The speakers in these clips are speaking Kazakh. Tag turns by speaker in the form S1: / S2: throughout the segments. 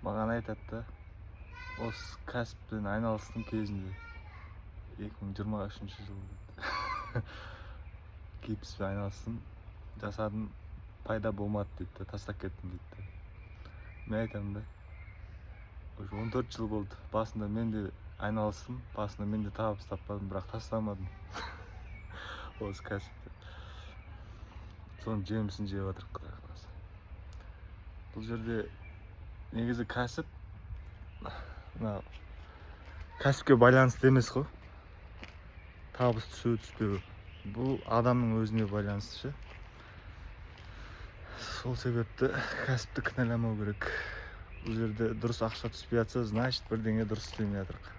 S1: маған айтады да, осы кәсіппен айналыстым кезінде 2023 жылы дейді. Гипспен айналыстым, жасадым, пайда болмады дейді, тастап кеттім дейді. Мен айтамын да, уже 14 жыл болды. Басында мен де айналыстым, басында мен де табыс таппадым, бірақ тастамадым. Осы кәсіпті. Соның жемісін жеп жатырмық, Құдай қаласа. Бұл жерде негізі кәсіп, кәсіпке байланысты емес қой. Табыс түсу түспеу. Бұл адамның өзіне байланысты ше. Сол себепті кәсіпті кінәламау керек. Бұл жерде дұрыс ақша түспей жатса, значит бірдеңе дұрыс істемей жатырмық.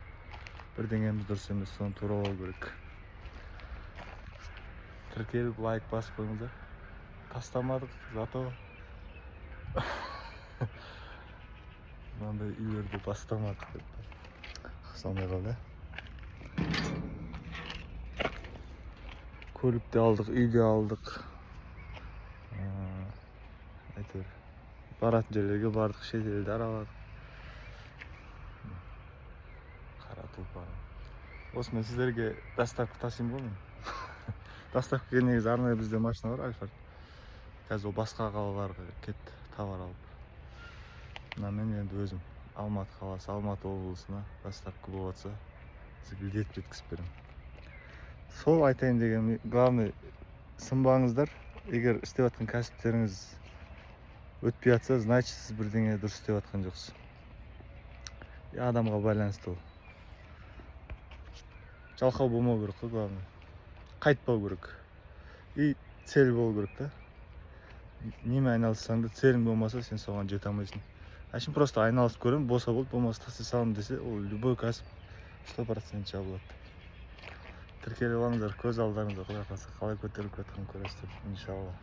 S1: Бірдеңеміз дұрыс емес, соны туралау керек. Тіркеліп лайк басып қойыңыздар. Тастамадық, зато мынандай үйлерді бастамадық деп. Сондай қалды. Көлік те алдық, үй де алдық. Әйтеуір баратын жерлерге бардық, шет елді араладық. Қара тұлпар. Осы мен сіздерге доставка тасимын ғой мен. Доставкаға негізі арнайы бізде машина бар, Альфард. Қазір ол басқа қалаларға кетті, товар алып. Мен енді өзім Алматы қаласы, Алматы облысына доставка болатса, сізге жеткізіп беремін. Сол айтайын деген, главный, сынбаңыздар. Егер істеп жатқан кәсіптеріңіз өтпей жатса, значит сіз бірдеңе дұрыс істеп жатқан жоқсыз. Адамға байланысты ол. Жалқау болмау керек қой, главный. Қайтпау керек. И цель болу керек та. Неме айналыссаң да, целің болмаса, сен соған жете алмайсың. Әшін просто айналысып көрем, болса болды, болмаса тастай салым десе, ол любой кәсіп 100% жабылады. Тіркеліп алыңыздар, көз алдарыңызда, Құдай қаласа қалай көтеріліп жатқанын көресіздер, иншалла.